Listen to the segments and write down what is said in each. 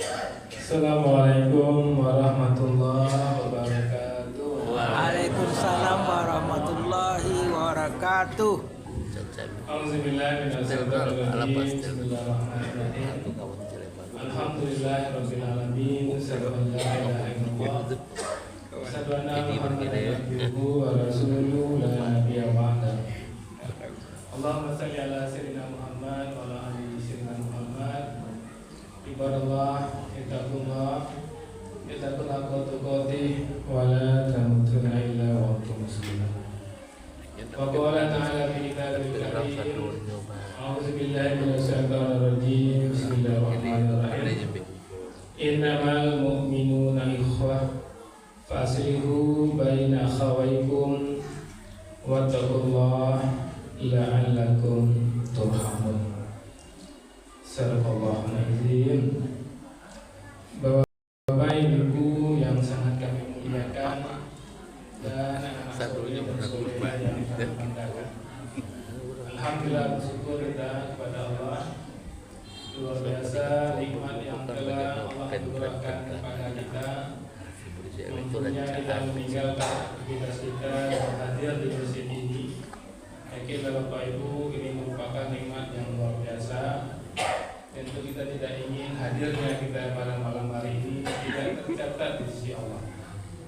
Assalamualaikum warahmatullahi wabarakatuh. Waalaikumsalam warahmatullahi wabarakatuh. Auzubillahi minasyaitonir rajim. Bismillahirrahmanirrahim. Alhamdulillahirabbil alamin. Asyhadu an la ilaha illallah. Asyhadu anna Muhammadan abduhu wa rasuluhu la nabiyya ba'da. Allahumma shalli ala sayyidina Muhammad wa ala ali sayyidina Muhammad. Ibadallah, ittaqullah haqqa tuqatih wa la tamutunna illa wa antum muslimun. Wa qala ta'ala fi kitabil karim. A'udzu billahi minasyaitonir rajim. Bismillahirrahmanirrahim. Innamal mu'minuna ikhwah faslihu baina akhawaykum wattaqullaha la'allakum turhamun. Sadaqallahul azim. Bapak Ibu yang sangat kami muliakan dan anak-anak yang soleh yang kami banggakan. Alhamdulillah, bersyukur kita kepada Allah. Luar biasa nikmat yang telah Allah anugerahkan kepada kita. Tentunya kita meninggalkan aktivitas kita dan hadir di masjid ini. Yakinlah Bapak Ibu, ini merupakan nikmat yang luar biasa. Tentu kita tidak ingin hadirnya kita pada malam hari ini tidak tercatat di sisi Allah.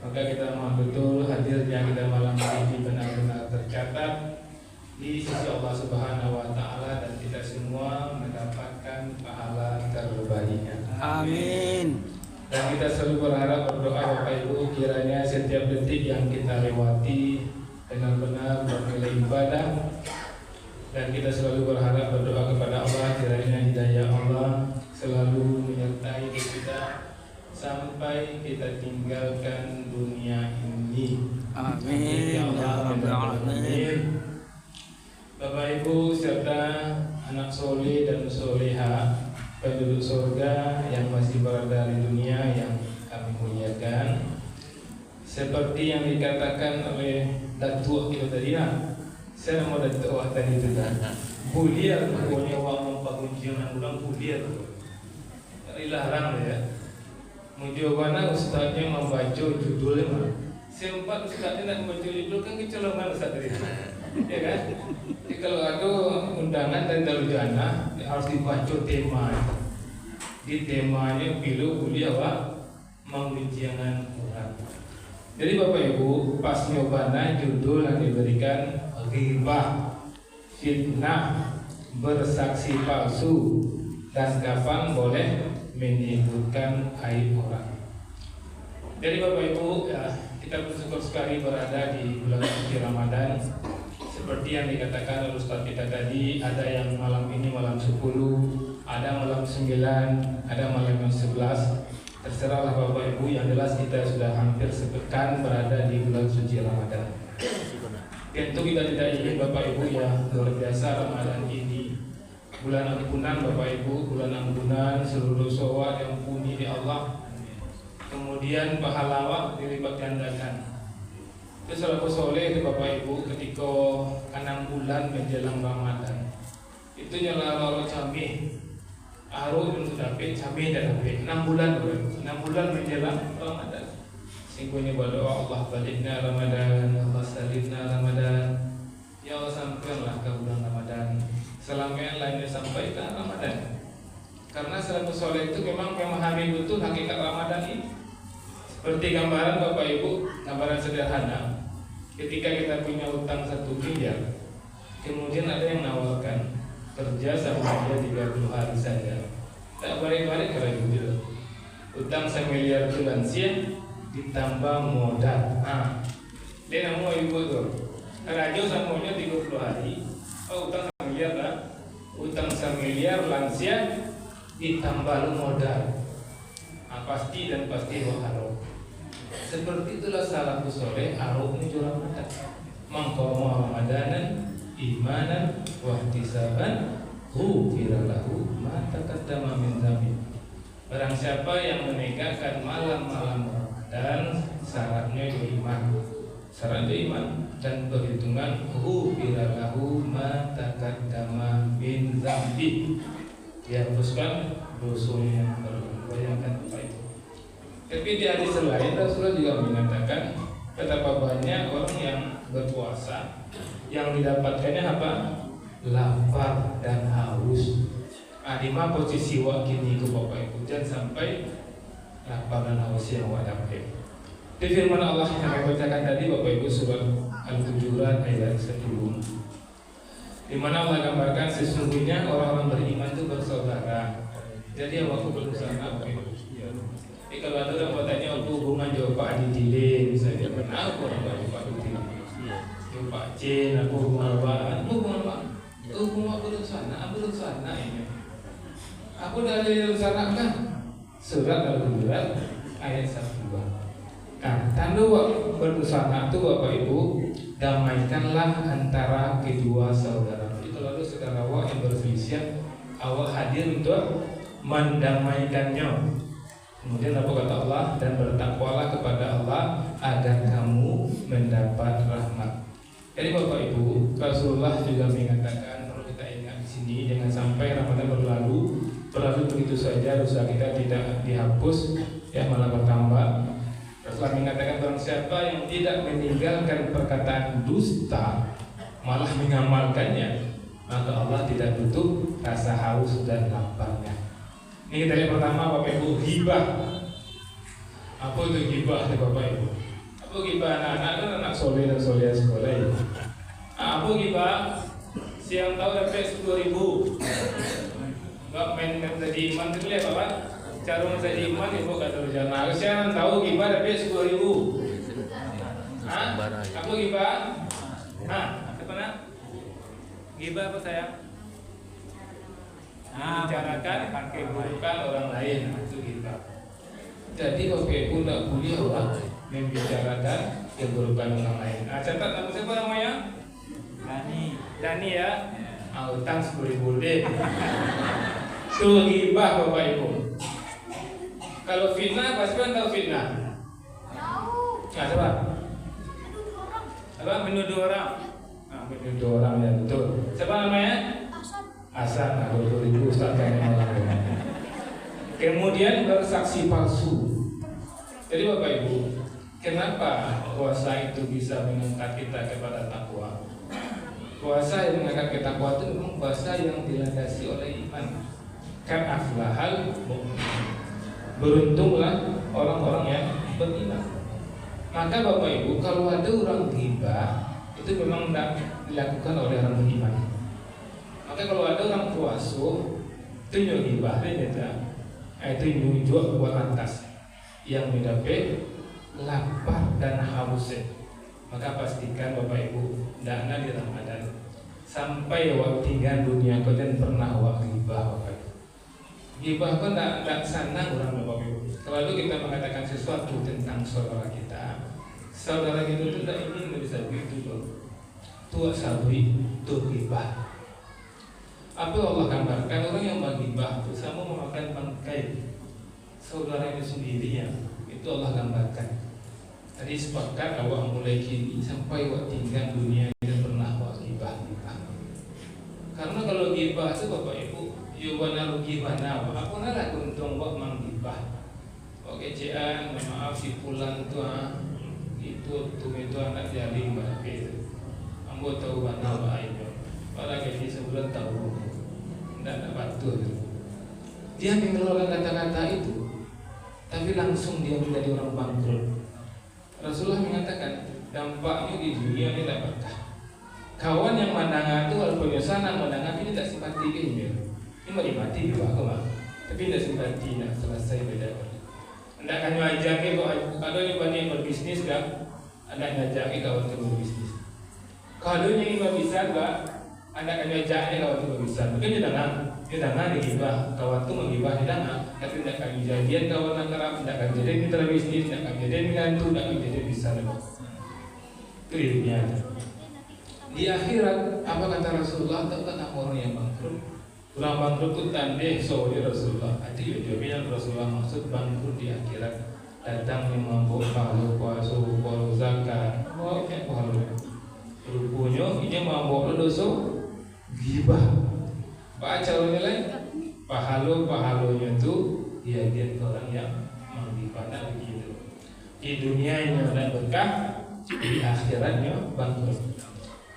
Maka kita mohon betul hadirnya kita malam hari ini benar-benar tercatat di sisi Allah Subhanahu wa taala dan kita semua mendapatkan pahala terbaiknya. Amin. Dan kita selalu berharap berdoa Bapak Ibu kiranya setiap detik yang kita lewati benar-benar bernilai ibadah. Dan kita selalu berharap berdoa kepada Allah kiranya hidayah Allah selalu menyertai kita sampai kita tinggalkan dunia ini. Amin ya rabbal alamin. Bapak Ibu serta anak soleh dan soleha penduduk surga yang masih berada di dunia yang kami muliakan, seperti yang dikatakan oleh datuk kita tadi saya mau datuk tadi itu kan buliar pokoknya uang membangunkan ulang buliar dilarang ya. Mujawana ustaznya membaca judulnya mah sempat ustaznya nak membaca judul kan kecolongan ustaz tadi ya kan. Jadi kalau ada undangan dan darujana harus dibaca tema. Di temanya pilu kuliah wa mengujian Quran. Jadi Bapak Ibu pas nyobana judul yang diberikan ghibah, fitnah, bersaksi palsu, dan kapan boleh menyebutkan aib orang. Jadi Bapak Ibu ya, kita bersyukur sekali berada di bulan suci Ramadan. Seperti yang dikatakan oleh Ustaz kita tadi, ada yang malam ini malam 10, ada malam 9, ada malam yang 11. Terserahlah Bapak Ibu, yang jelas kita sudah hampir sepekan berada di bulan suci Ramadan. Tentu kita tidak ingin Bapak Ibu ya luar biasa Ramadan ini bulan ampunan Bapak Ibu, bulan ampunan seluruh dosa diampuni di Allah. Kemudian pahala dilipat gandakan. Itu selaku soleh itu Bapak Ibu ketika 6 bulan menjelang Ramadan. Itu nyala Allah camih. Aru yang sudah dapat camih dan dapat 6 bulan Bapak Ibu. 6 bulan menjelang Ramadan. Singkunya berdoa Allah balikna Ramadan, Allah salimna Ramadan. Ya Allah sampaikanlah ke bulan Ramadan. Selama yang lainnya sampai ke Ramadan. Karena selalu soleh itu memang memahami betul hakikat Ramadan ini. Seperti gambaran Bapak Ibu, gambaran sederhana. Ketika kita punya utang 1 miliar, kemudian ada yang menawarkan kerja sama dia 30 hari saja. Tak balik-balik kalau gitu. Utang 1 miliar itu lansia ditambah modal. Dia mau ibu tuh. Raja samunya 30 hari. Utang 1 miliar lah. Utang 1 miliar lansia ditambah modal. Pasti dan pasti haram. Seperti itulah salafus soleh haram menuju Ramadan. Mangqama Ramadanan imanan wa ihtisaban ghufira lahu ma taqaddama min dzambi. Barang siapa yang menegakkan malam-malam dan syaratnya iman, syaratnya iman dan perhitungan ghufira lahu ma taqaddama min dzambi. dihapuskan dosanya. Bayangkan Bapak Ibu. Tapi di hadis lain Rasulullah juga mengatakan betapa banyak orang yang berpuasa yang didapatkannya apa? Lapar dan haus. Lima posisi wak kini ke Bapak Ibu, jangan sampai lapar dan haus yang wak dapat. Di firman Allah yang kami bacakan tadi Bapak Ibu, surat Al-Hujurat ayat 10, di mana Allah gambarkan sesungguhnya orang-orang beriman itu bersaudara. Jadi waktu berusaha Bapak Ibu. Jadi kalau ada orang bertanya apa hubungan jawab Pak Adi Dile, misalnya kenapa orang Pak Adi Dile? Jawab Pak Cin, aku hubungan apa? Hubungan berusaha ini. Aku dari rencana kan surat Al-Hujurat ayat 1. Nah, tanda berusaha itu Bapak Ibu, damaikanlah antara kedua saudara. Itu lalu saudara awak yang berselisih, awak hadir untuk mendamaikannya. Kemudian apa kata Allah? Dan bertakwalah kepada Allah agar kamu mendapat rahmat. Jadi Bapak Ibu, Rasulullah juga mengatakan, perlu kita ingat di sini, jangan sampai Ramadan berlalu begitu saja, dosa kita tidak dihapus, ya malah bertambah. Rasulullah mengatakan barang siapa yang tidak meninggalkan perkataan dusta, malah mengamalkannya, maka Allah tidak butuh rasa haus dan laparnya. Ini kita lihat pertama Bapak Ibu, ghibah. Apa itu ghibah ya Bapak Ibu? Apa ghibah anak-anak kan anak soleh dan soleh sekolah ya. Apa ghibah? Siang tahu dapat 10.000. Enggak main jadi iman itu lihat Bapak. Cara menjadi iman ibu kata berjalan. Saya tahu ghibah dapat 10.000. Apa ghibah? Apa nak? Ghibah apa sayang? Membicarakan keburukan orang lain, itu ghibah. Jadi Bapak Ibu tidak boleh orang membicarakan keburukan orang lain. Catat nama siapa namanya? Dani ya. Utang 10.000 deh. Itu ghibah Bapak Ibu. Kalau fitnah, pasti kan tahu fitnah. Nah, coba. Apa? Menuduh orang. Menuduh orang ya betul. Siapa namanya? Asal. Nah, 20.000 Ustaz kan orang. Kemudian bersaksi palsu. Jadi Bapak Ibu, kenapa puasa itu bisa mengangkat kita kepada takwa? Puasa yang mengangkat ke takwa itu memang puasa yang dilandasi oleh iman. Kan aflahal mu'min. Beruntunglah orang-orang yang beriman. Maka Bapak Ibu, kalau ada orang ghibah, itu memang tidak dilakukan oleh orang beriman. Maka kalau ada orang puasa, itu ghibah, itu nyujud buat lantas yang mendapat lapar dan haus. Maka pastikan Bapak Ibu, tidak ada di Ramadan sampai waktu tinggal dunia kau dan pernah ghibah Bapak Ibu. Ghibah pun tidak senang orang Bapak Ibu. Kalau kita mengatakan sesuatu tentang saudara kita itu tidak ingin bisa begitu loh. Tua sabri itu ghibah. Apa Allah gambarkan orang yang menghibah itu sama memakan bangkai saudaranya sendiri ya. Itu Allah gambarkan. Tadi sepakat awak mulai kini sampai awak tinggal dunia tidak pernah awak ghibah. Karena kalau ghibah itu Bapak Ibu, yuwana gimana? Aku nalah untung buat menggibah. Oke cian, maaf si pulang tu itu anak jaring berapa itu. Ambo tahu mana aibnya. Pada gaji sebulan tahu, tidak ada batu. Dia mengeluarkan kata-kata itu, tapi langsung dia menjadi orang bangkrut. Rasulullah mengatakan dampaknya di dunia ini tidak berkah. Kawan yang mandangan itu kalau penyesalan mandangan ini tak simpati ini. Ini menikmati juga mah, tapi tidak simpati, tidak selesai beda. Anda akan ngajaki kalau ini banyak berbisnis kan, Anda ngajaki kawan itu berbisnis. Kalau ini nggak bisa kan, Anda akan ngajaki kawan itu berbisnis. Mungkin jangan digibah, kawan itu menggibah jangan, tapi tidak akan jadian kawan angkarap, tidak akan jadi mitra bisnis, tidak akan jadi mengantu, tidak akan jadi bisa lebih. Itu hidupnya. Di akhirat, apa kata Rasulullah? Tentang orang yang bangkrut. Orang bangkrut itu tandeh sore Rasulullah. Jadi jawabnya Rasulullah maksud bangkrut di akhirat. Datang yang mampu pahala puasa, pahala zakat, kayak pahala. Rupanya ini mampu dosa ghibah. Pak caranya lain Pahalo-pahalonya itu diagen ke orang yang menggibahkan begitu. Di dunia ini ada berkah, di akhiratnya bangkrut.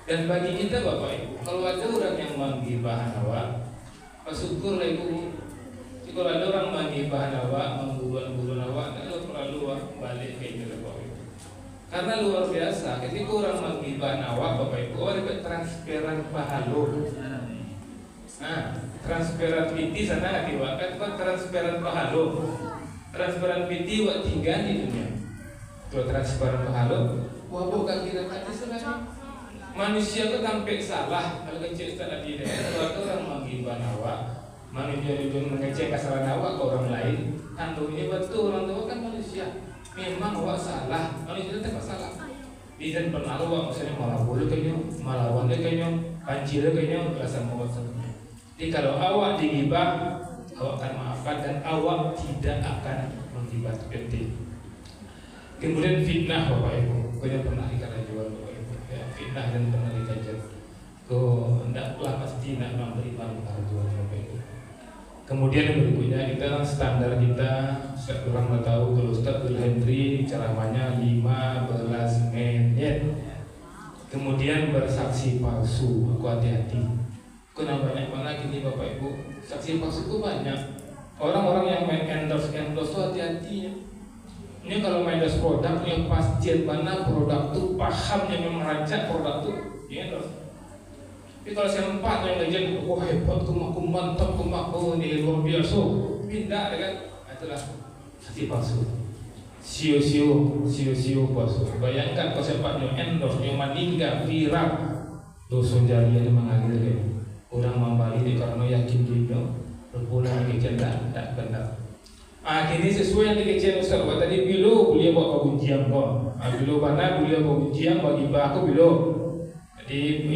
Dan bagi kita Bapak Ibu, kalau ada orang yang menggibah hawa, bersyukurlah Ibu. Kalau ada orang menggibah hawa, menggurun hawa, tidak perlu balik ke itu Bapak Ibu. Karena luar biasa, ketika orang menggibah hawa Bapak Ibu, orang dapat transferan pahalo. Nah, transferan piti sana diwakil kan transferan pahalo. Transferan piti wak tinggal di dunia. Kalau transferan pahalo, wah bukan kira kata sebenarnya. Manusia itu sampai salah kalau kecil setelah diri. Kalau orang menggibah hawa, manusia itu mengecek kesalahan hawa ke orang lain. Kandungnya betul orang tua kan manusia. Memang hawa salah, manusia itu tak salah. Izin pernah hawa misalnya malah bulu kayaknya, malah wanda kayaknya, kancil kayaknya, rasa mau salah. Jadi kalau awak digibah, awak akan maafkan dan awak tidak akan menggibah penting. Kemudian fitnah Bapak Ibu, kau pernah dikata jual Bapak Ibu, ya, fitnah dan pernah dikajar. Kau hendaklah pasti nak memberi bantuan jual Bapak Ibu. Kemudian yang berikutnya kita standar kita, orang tahu kalau Ustaz Henry ceramahnya 15 menit. Kemudian bersaksi palsu, aku hati-hati. Kenapa banyak banget ini Bapak Ibu, saksi palsu itu banyak. Orang-orang yang main endorse itu hati-hati. Ini kalau main endorse produk yang pasti mana produk itu paham yang merancang produk itu, ya endorse. Tapi kalau sempat yang ngajar, wah hebat, aku mantap, aku ini luar biasa, pindah kan, itulah saksi palsu. Sio palsu. Bayangkan kalau sempat yang endorse, yang meninggal viral, dosa jariah yang mengalir kan. Orang membalik karena yakin dia berpulang dikecil tak benar. Kini sesuai yang dikecil Ustaz. Tadi bilo beliau bawa ujian kok. Bilo mana beliau bawa ujian bagi aku bilo. Jadi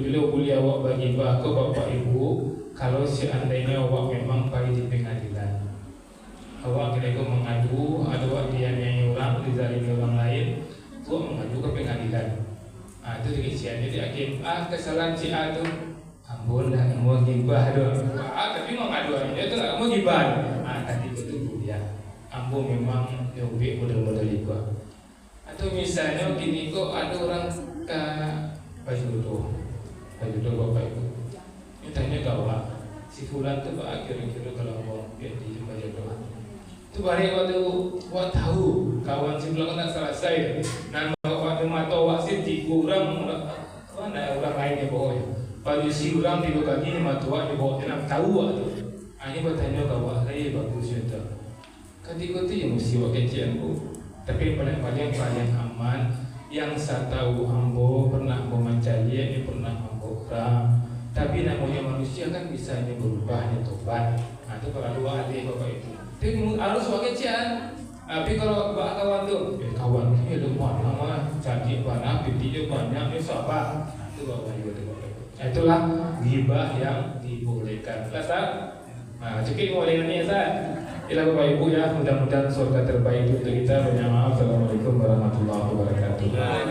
bilo beliau bawa bagi aku Bapak Ibu. Kalau seandainya awak memang pergi di pengadilan, awak kira-kira mengadu, ada awak dianiaya orang, dizalimi orang lain, awak mengadu ke pengadilan. Itu dikecil. Jadi hakim kesalahan si A itu. Ambon dah mau gibah doang. Tapi mau ngadu aja tu lah mau gibah. Tadi betul ya. Ambon memang lebih model-model itu. Atau misalnya gini kok ada orang ke Bajudo Bapak Ibu. Ini tanya gawat. Si fulan tu kira-kira kalau mau dia di Bajudo. Tu balik waktu tahu kawan si fulan tak selesai. Nama waktu mata wasit dikurang mana orang lain yang bawa. Pada si orang di lokal ini matua di bawah tenang tahu tu. Ini bertanya kawan saya bagus itu. Ketika itu yang mesti wakil cianku. Tapi paling aman yang saya tahu ambo pernah mencari ini pernah ambo orang. Tapi namanya manusia kan bisa berubah tobat. Itu kalau dua ahli Bapak Ibu. Tapi harus wakil cian. Tapi kalau kawan tu, kawan ini ada mana jadi mana video banyak ni sahabat. Itu Bapak Ibu. Itulah ghibah yang dibolehkan. Ustaz. Cukup boleh ini Ustaz. Itulah Bapak Ibu ya, mudah-mudahan surga terbaik untuk kita. Banyak maaf. Assalamualaikum warahmatullahi wabarakatuh.